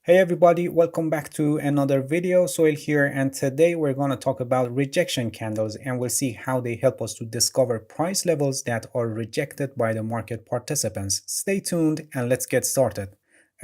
Hey everybody, welcome back to another video. Soil here, and today we're going to talk about rejection candles and we'll see how they help us to discover price levels that are rejected by the market participants. Stay tuned and let's get started.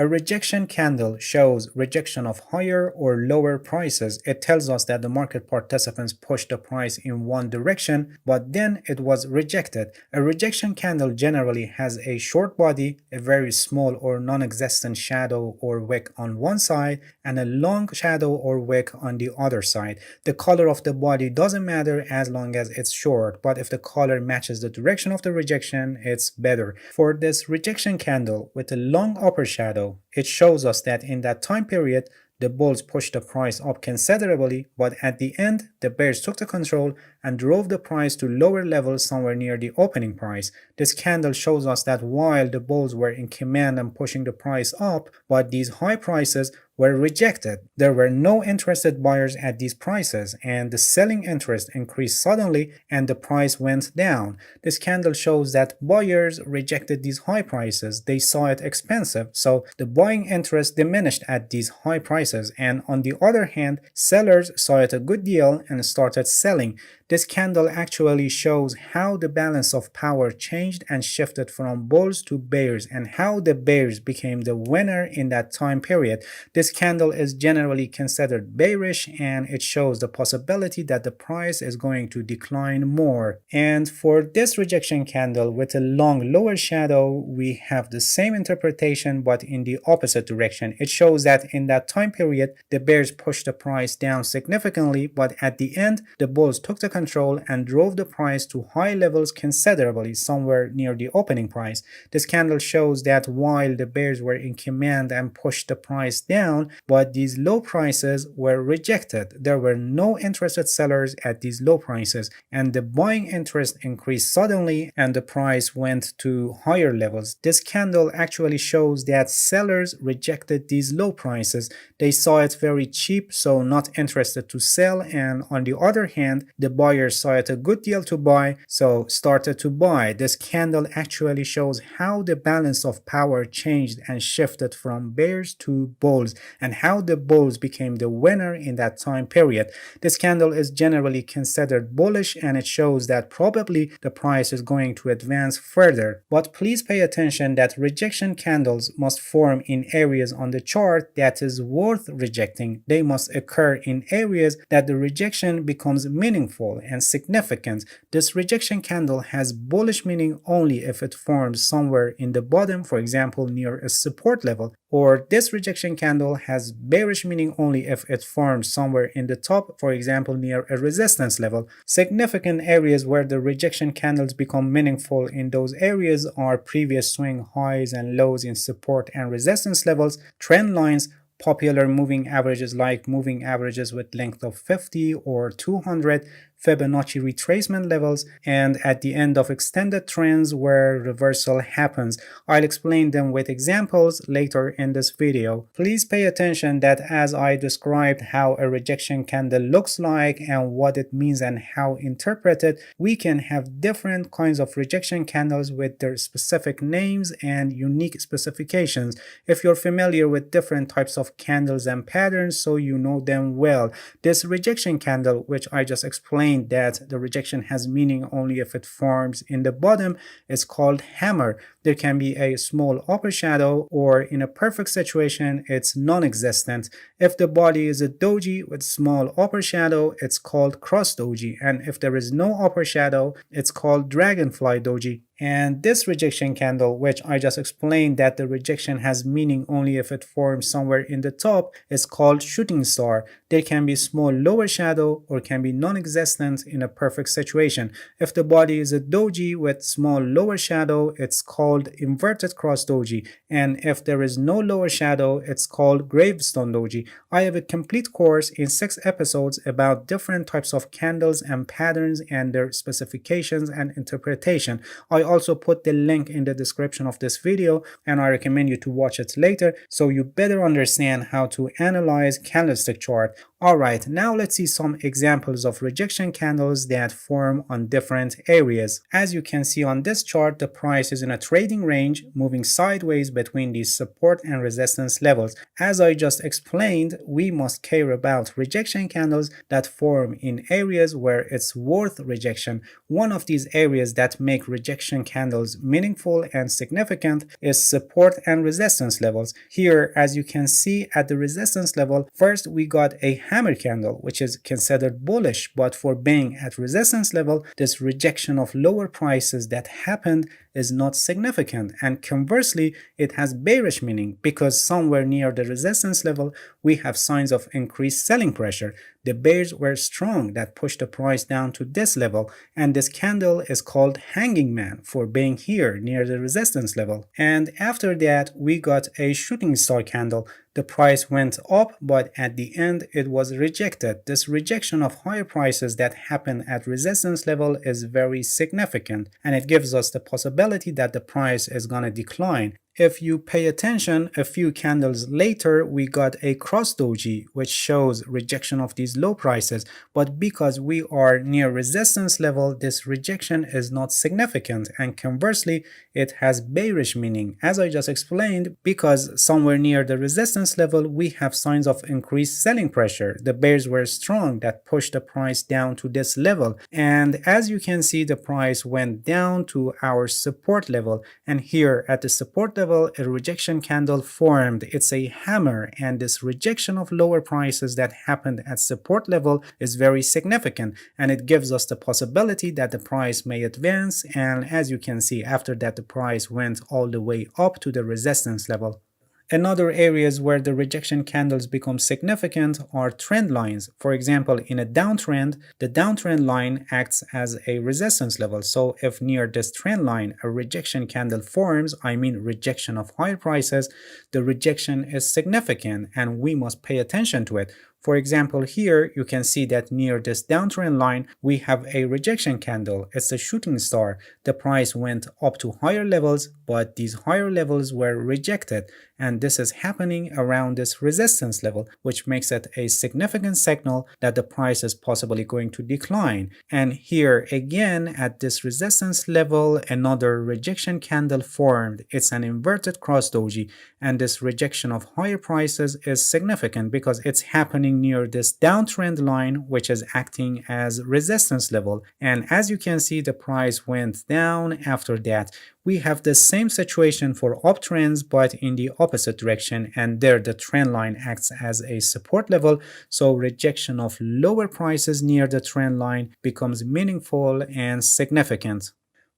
A rejection candle shows rejection of higher or lower prices. It tells us that the market participants pushed the price in one direction, but then it was rejected. A rejection candle generally has a short body, a very small or non-existent shadow or wick on one side, and a long shadow or wick on the other side. The color of the body doesn't matter as long as it's short, but if the color matches the direction of the rejection, it's better. For this rejection candle with a long upper shadow, it shows us that in that time period, the bulls pushed the price up considerably, but at the end, the bears took the control and drove the price to lower levels somewhere near the opening price. This candle shows us that while the bulls were in command and pushing the price up, but these high prices were rejected. There were no interested buyers at these prices, and the selling interest increased suddenly and the price went down. This candle shows that buyers rejected these high prices. They saw it expensive, so the buying interest diminished at these high prices, and on the other hand, sellers saw it a good deal and started selling. This candle actually shows how the balance of power changed and shifted from bulls to bears and how the bears became the winner in that time period. This candle is generally considered bearish and it shows the possibility that the price is going to decline more. And for this rejection candle with a long lower shadow, we have the same interpretation but in the opposite direction. It shows that in that time period, the bears pushed the price down significantly, but at the end, the bulls took the control and drove the price to high levels considerably, somewhere near the opening price. This candle shows that while the bears were in command and pushed the price down, but these low prices were rejected. There were no interested sellers at these low prices, and the buying interest increased suddenly and the price went to higher levels. This candle actually shows that sellers rejected these low prices. They saw it very cheap, so not interested to sell, and on the other hand, the buyers saw it a good deal to buy, so started to buy. This candle actually shows how the balance of power changed and shifted from bears to bulls, and how the bulls became the winner in that time period. This candle is generally considered bullish and it shows that probably the price is going to advance further. But please pay attention that rejection candles must form in areas on the chart that is worth rejecting. They must occur in areas that the rejection becomes meaningful and significant. This rejection candle has bullish meaning only if it forms somewhere in the bottom, for example near a support level, or this rejection candle has bearish meaning only if it forms somewhere in the top, for example near a resistance level. Significant areas where the rejection candles become meaningful in those areas are previous swing highs and lows in support and resistance levels, trend lines, popular moving averages like moving averages with length of 50 or 200, Fibonacci retracement levels, and at the end of extended trends where reversal happens. I'll explain them with examples later in this video. Please pay attention that as I described how a rejection candle looks like and what it means and how interpreted, we can have different kinds of rejection candles with their specific names and unique specifications. If you're familiar with different types of candles and patterns, so you know them well. This rejection candle, which I just explained that the rejection has meaning only if it forms in the bottom, is called hammer. There can be a small upper shadow, or in a perfect situation it's non-existent. If the body is a doji with small upper shadow, it's called cross doji, and if there is no upper shadow, it's called dragonfly doji. And this rejection candle, which I just explained that the rejection has meaning only if it forms somewhere in the top, is called shooting star. There can be small lower shadow or can be non-existent in a perfect situation. If the body is a doji with small lower shadow, it's called inverted cross doji. And if there is no lower shadow, it's called gravestone doji. I have a complete course in 6 episodes about different types of candles and patterns and their specifications and interpretation. I also put the link in the description of this video and I recommend you to watch it later so you better understand how to analyze candlestick chart. Alright, now let's see some examples of rejection candles that form on different areas. As you can see on this chart, the price is in a trading range, moving sideways between these support and resistance levels. As I just explained, we must care about rejection candles that form in areas where it's worth rejection. One of these areas that make rejection candles meaningful and significant is support and resistance levels. Here, as you can see at the resistance level, first we got a hammer candle, which is considered bullish, but for being at resistance level, this rejection of lower prices that happened is not significant, and conversely it has bearish meaning because somewhere near the resistance level we have signs of increased selling pressure. The bears were strong that pushed the price down to this level, and this candle is called hanging man for being here near the resistance level. And after that we got a shooting star candle. The price went up, but at the end it was rejected. This rejection of higher prices that happen at resistance level is very significant, and it gives us the possibility that the price is going to decline. If you pay attention, a few candles later we got a cross doji, which shows rejection of these low prices, but because we are near resistance level, this rejection is not significant, and conversely it has bearish meaning, as I just explained, because somewhere near the resistance level we have signs of increased selling pressure. The bears were strong that pushed the price down to this level, and as you can see the price went down to our support level, and here at the support level a rejection candle formed. It's a hammer, and this rejection of lower prices that happened at support level is very significant, and it gives us the possibility that the price may advance, and as you can see after that the price went all the way up to the resistance level. Another areas where the rejection candles become significant are trend lines. For example, in a downtrend, the downtrend line acts as a resistance level. So if near this trend line a rejection candle forms, I mean rejection of higher prices, the rejection is significant and we must pay attention to it. For example, here you can see that near this downtrend line we have a rejection candle. It's a shooting star. The price went up to higher levels, but these higher levels were rejected, and this is happening around this resistance level, which makes it a significant signal that the price is possibly going to decline. And here again at this resistance level another rejection candle formed. It's an inverted cross doji, and this rejection of higher prices is significant because it's happening near this downtrend line, which is acting as resistance level. And as you can see the price went down after that. We have the same situation for uptrends but in the opposite direction, and there the trend line acts as a support level, so rejection of lower prices near the trend line becomes meaningful and significant.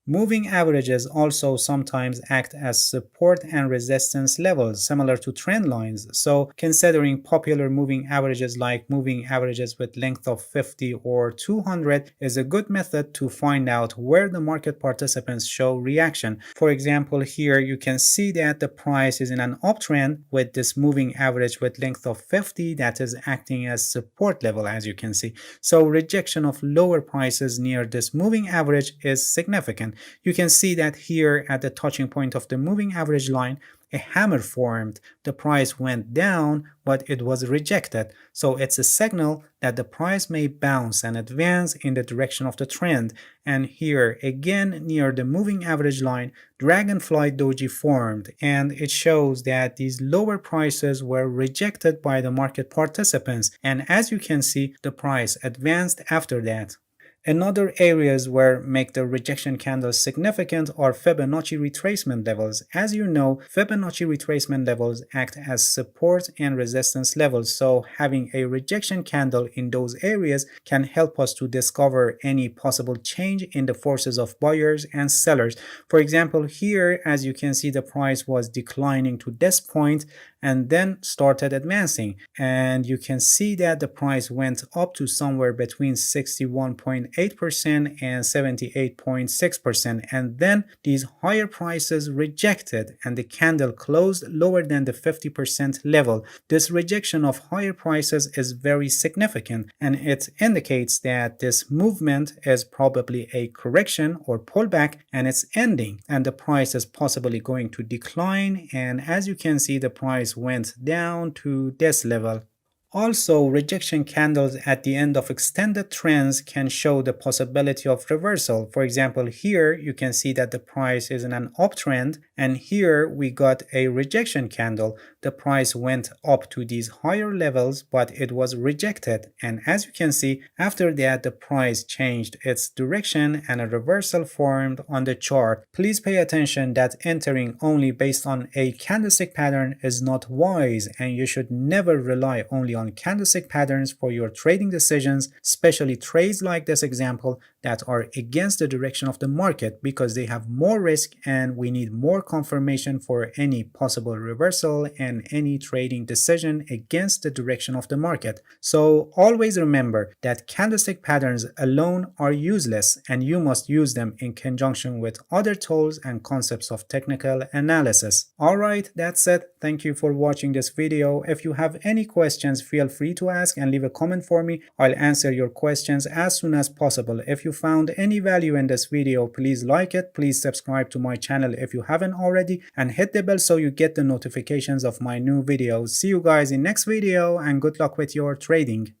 Moving averages also sometimes act as support and resistance levels, similar to trend lines. So considering popular moving averages like moving averages with length of 50 or 200 is a good method to find out where the market participants show reaction. For example, here you can see that the price is in an uptrend with this moving average with length of 50 that is acting as support level, as you can see. So rejection of lower prices near this moving average is significant. You can see that here at the touching point of the moving average line, a hammer formed. The price went down, but it was rejected. So it's a signal that the price may bounce and advance in the direction of the trend. And here again near the moving average line, dragonfly doji formed, and it shows that these lower prices were rejected by the market participants. And as you can see, the price advanced after that. Another areas where make the rejection candles significant are Fibonacci retracement levels. As you know, Fibonacci retracement levels act as support and resistance levels, so having a rejection candle in those areas can help us to discover any possible change in the forces of buyers and sellers. For example, here as you can see the price was declining to this point and then started advancing, and you can see that the price went up to somewhere between 61.8% and 78.6%, and then these higher prices rejected and the candle closed lower than the 50% level. This rejection of higher prices is very significant, and it indicates that this movement is probably a correction or pullback and it's ending, and the price is possibly going to decline. And as you can see the price went down to this level. Also, rejection candles at the end of extended trends can show the possibility of reversal. For example, here you can see that the price is in an uptrend, and here we got a rejection candle. The price went up to these higher levels, but it was rejected. And as you can see, after that, the price changed its direction and a reversal formed on the chart. Please pay attention that entering only based on a candlestick pattern is not wise, and you should never rely only on candlestick patterns for your trading decisions, especially trades like this example that are against the direction of the market, because they have more risk and we need more confirmation for any possible reversal and any trading decision against the direction of the market. So always remember that candlestick patterns alone are useless, and you must use them in conjunction with other tools and concepts of technical analysis. Alright, that's it. Thank you for watching this video. If you have any questions, feel free to ask and leave a comment for me. I'll answer your questions as soon as possible. If you found any value in this video, please like it. Please subscribe to my channel if you haven't already, and hit the bell so you get the notifications of my new videos. See you guys in next video, and good luck with your trading.